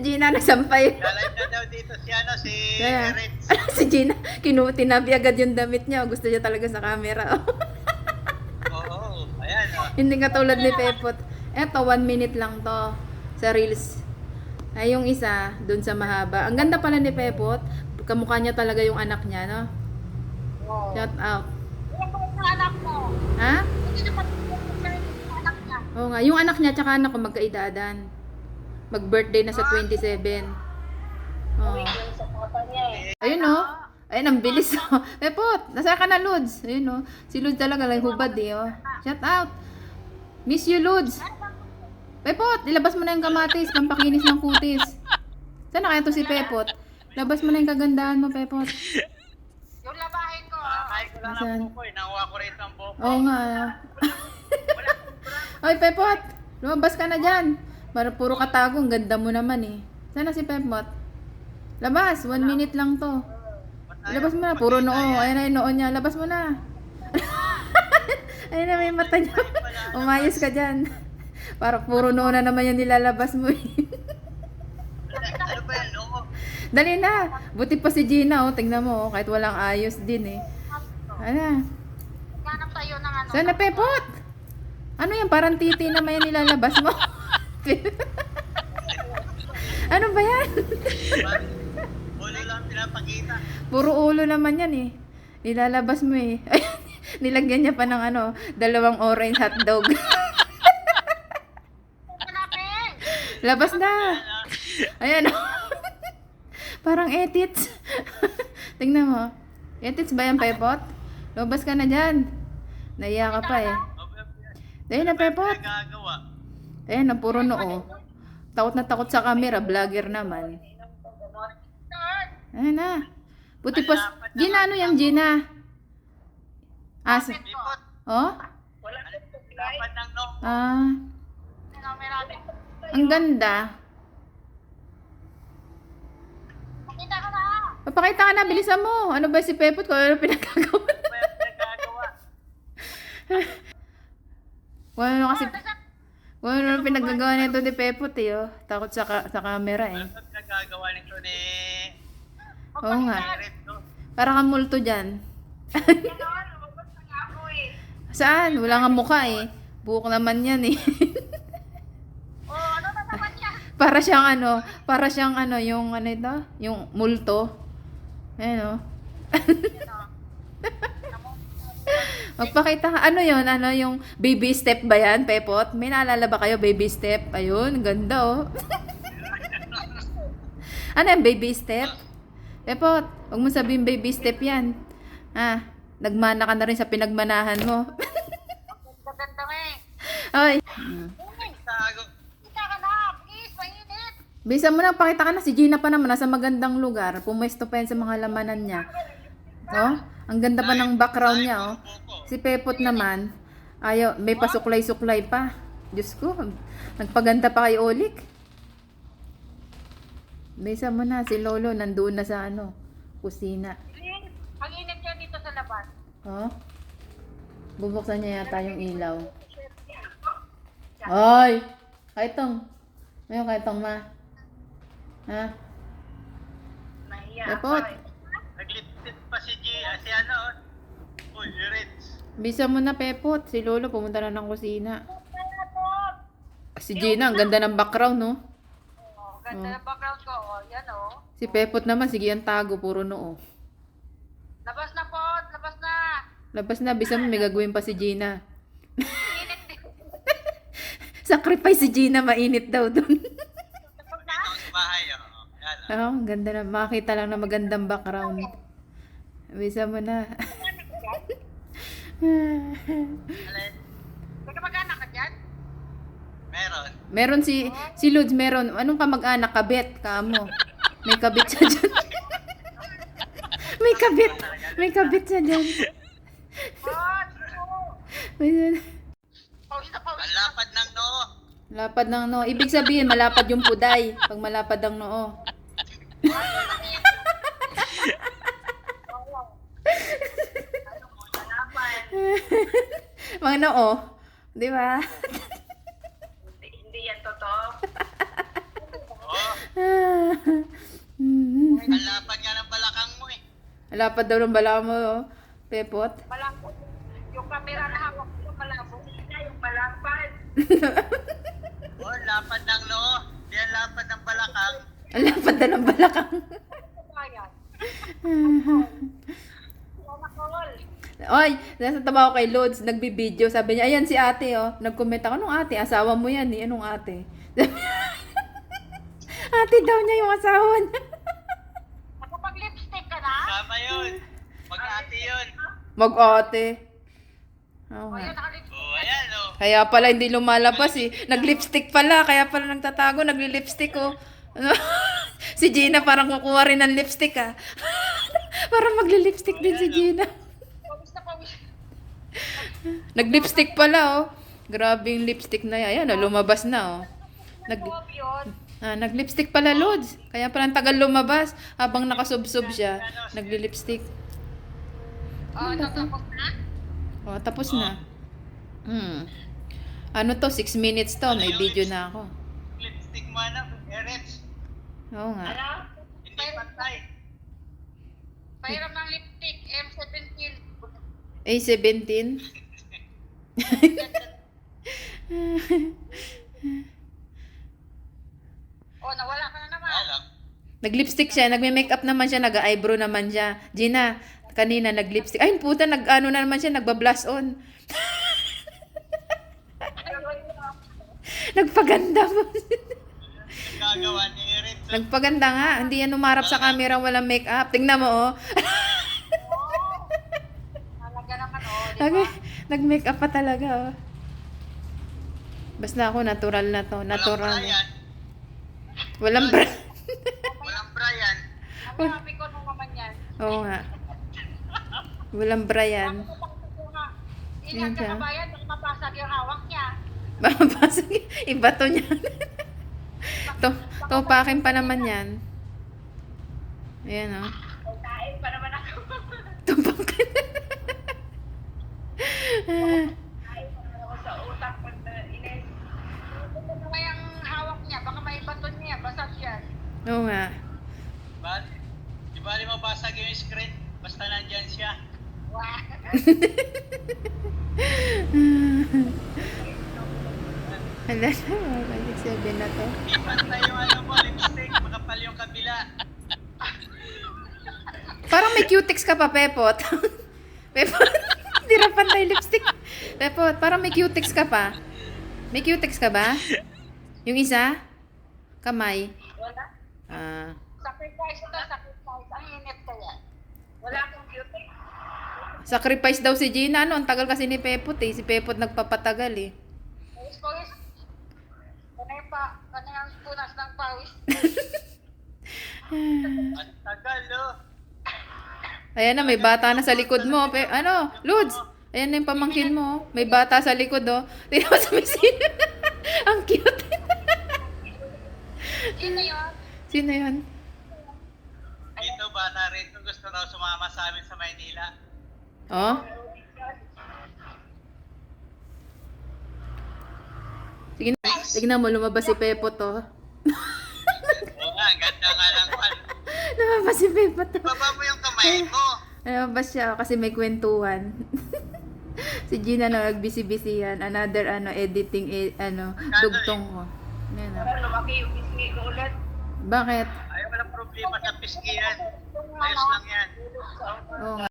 Gina nasampay. Lalay na daw dito si Kaya, Ritz. si Gina, tinabi agad yung damit niya. Gusto niya talaga sa camera. Oo, ayan. Hindi katulad ni Pepot. Eto, 1 minute lang to sa Reels. Ay, yung isa, dun sa mahaba. Ang ganda pala ni Pepot. Kamukha niya talaga yung anak niya, no? Oo. Shout out. Ilan ba yung anak mo? Ha? Hindi naman yung anak niya. Oo nga. Yung anak niya tsaka anak ko magkaidadan. Mag-birthday na sa 27. Oh. Uwi yun sa papa niya eh. Ayun, no? Ayun, ang bilis. Oh. Pepot, nasa ka na, Lods? Ayun, no? Si Lods talaga lang hubad, eh. Oh. Shout out. Miss you, Lods. Pepot, ilabas mo na yung kamatis, pampakinis ng kutis. Saan na kaya to si Pepot? Labas mo na yung kagandahan mo, Pepot. Yung labahin ko. Kakain ko lang Nasaan? ng buko eh. Nakuha ko rin ng buko. Oo nga. Oy, Pepot, lumabas ka na dyan. Para puro katago, ang ganda mo naman eh. Saan na si Pepot? Labas, 1 minute lang to. Labas mo na, puro noo. Ayan na yung noo niya. Labas mo na. Ayun na, may mata niya. Umayos ka dyan. Para puro noo na naman yung nilalabas mo eh. Ano ba yan? Oo. Dali na. Buti pa si Gina, oh. Tingnan mo, oh. Kahit walang ayos din eh. Ano? Ganap tayo ng ano. Saan na, Pepot? Ano yan? Parang titi naman yung nilalabas mo. Ano ba yan? Ulo lang pinapakita. Puro ulo naman yan eh. Nilalabas mo eh. Nilagyan niya pa ng ano, 2 orange hotdog. Hanapin! Labas na. Ayan oh. Parang edits. Tingnan mo. Edits ba yan, Pepot? Labas ka na dyan. Naiya ka pa eh. Dahil na, Pepot. Nagagawa. Ayan na, puro noo. Takot na takot sa camera. Vlogger naman. Ayan na. Buti pa. Gina, ano yung Gina? Lipot. Oh? Wala. Dapat ng no. Ah. Hanapin natin. Ang ganda. Makita ka na. Papakita ka na, bilisan mo. Ano ba si Pepot ko? Ano pinagkagawa? Ano ba yung pinagagawa? Wala na kasi... Wala na pinagkagawa nito ni Pepot eh. Oh. Takot sa camera eh. Ano ba pinagagawa nito ni Oo nga. Ritz? No? Para kang multo dyan. Ganon, lumabas na nga ako eh. Saan? Wala nga mukha eh. Buhok naman yan eh. Oh, ano na naman niya? para siyang ano, yung ano ito? Yung multo. Ayan oh. Magpakita ka. Ano yon? Ano yung baby step ba yan, Pepot? May naalala ba kayo, baby step? Ayun, ganda oh. Ano yung baby step? Pepot, huwag mo sabihin baby step yan. Ah, nagmana ka na rin sa pinagmanahan mo. Gaganda nga eh. Ay, Tago. Kita ka na, please, mainit. bisa mo na, pakita ka na. Si Gina pa naman, nasa magandang lugar. Pumwesto pa yan sa mga lamanan niya. Oh, ang ganda pa ng background niya, oh. Si Pepot naman, ayaw, may pasuklay-suklay pa. Diyos ko, nagpaganda pa kay Olik. Bisa mo na, si Lolo nandoon na sa ano, kusina. Please, ang init niya dito sa labas. Oh, bubuksan niya yata yung ilaw. Ay! Kaitong. Ngayon kaitong ma. Ha? Nahiya Pepot. ako eh. Naglipit pa si si ano. Uy, Ritz. Bisa mo na, Pepot. Si Lolo pumunta na ng kusina. Pepot! Si Gina, ang ganda ng background, no? Oh, ganda ng background ko. Oh, yan oh. Si Pepot naman, sige ang tago, puro noo. Labas na po, labas na. Labas na, bisa mo, may gagawin pa si Gina. Init din. Sacrifice si Gina, mainit daw dun. Tapos na? Ito sa bahay. Oh. Yan. Oo, ang ganda na. Makita lang na magandang background. Bisa mo na. Alin? May kamag-anak ka dyan? Meron. Meron si Lods, meron. Anong kamag-anak? Kabit, kamo. May kabit siya dyan. May kabit. May kabit siya dyan. Oh, sino? May- Pawis na pawis. Ang lapad ng noo. Lapad ng noo. Ibig sabihin, malapad yung puday. Pag malapad ang noo. Mga noo. Di ba? Hindi yan totoo. Oh. Lapad daw ng balakang mo, oh. Pepot. Malabo. Yung camera na hawak ko, malabo. Yung malapad. Oh, lapad ng noo. Yan lapad ng balakang. Ang lapad na ng balakang. Ayan. Wala call. Oy, nasa taba ako kay Lods, nagbibideo. Sabi niya, ayan si ate, oh. Nag-comment ako, anong ate? Asawa mo yan, eh. Anong ate? Ate daw niya yung asawa niya. Nakapag-lipstick ka na? Tama yun. Mag-ate yun. Mag-ate. Oo O yun, nga. nakalipstick. Oh, ayan oh. Kaya pala hindi lumalabas eh. Nag-lipstick pala, kaya pala nagtatago, nagli-lipstick oh. Si Gina parang kukuha rin ng lipstick ah. Parang magli-lipstick din si Gina. Pawis na pawis. Nag-lipstick pala oh. Grabe yung lipstick na yan. Ayan, oh, lumabas na oh. Nag-loob yun. Nag-lipstick pala, Lods. Kaya pala ang tagal lumabas. Habang nakasubsob siya, nagli-lipstick. O, natapos na? Oh, tapos na. Ano to? 6 minutes to. May video na ako. Lipstick mo na. Erets. Oo nga. Ano? Hindi pantay. Pahiram ng lipstick, M17. A17. O, nawala ka na naman. Alam. Nag-lipstick siya. Nagme-makeup naman siya. Nag-eyebrow naman siya. Gina, kanina nag-lipstick. Ay, puta, nag-ano na naman siya. Nagba-blush on. Nagpaganda mo. Nagkagawa ni Erets. Nagpaganda nga. Hindi yan umarap sa camera walang makeup. Tingnan mo, oh. Talaga naman, o, di ba? Okay. Nag-makeup pa talaga, oh. Basta ako, natural na to. Natural. Walang Brian. Walang bra. Walang Brian. Ang happy ko nung naman yan. Oo nga. Walang bra yan. Hindi nga kabayan, baka mapasag yung hawak niya. Mapapasok. Iba to niya. Topakin pa naman yan. Ayan, oh. Ay, kain pa naman ako. Tupakin. Kain pa naman ako sa utak pag ines. Ito naman yung hawak niya, baka may baton niya, basag yan. Oo nga. Di bali mabasag yung screen? Basta nandyan siya. Wah. Hala na, balik 7 na to. Hindi pantay yung ano mo, lipstick. Makapal yung kabila. Parang may cutex ka pa, Pepot. Pepot, hindi na pantay lipstick. Pepot, parang may cutex ka pa. May cutex ka ba? Yung isa? Kamay. Wala. Sacrifice to, sacrifice. Ang init ka yan. Wala akong beauty. Sacrifice daw si Gina. Ano, ang tagal kasi ni Pepot eh. Si Pepot nagpapatagal eh. Pawis. Kanayang punas ng pawis. Ang tagal, oh. Ayan na, may bata na sa likod mo. Ano, Lods? Ayan na yung pamangkin mo. May bata sa likod, oh. Tignan mo sa mesina. Ang cute. Sino yun? Sino yun? Dito, bata rin. Gusto raw sumama sa amin sa Maynila. Oh? Sige na. Tignan mo, lumabas si Pepot, oh. Oo nga, ang ganda nga lang. Lumabas si Pepot, oh. Baba mo yung kamay mo. Lumabas siya kasi may kwentuhan. Si Gina na nagbisi-bisi yan. Another editing dugtong ko. Yan, oh. Lumaki yung pisngi ko ulit. Bakit? Ay, walang problema sa piskihan. Ayos lang yan. Oo nga.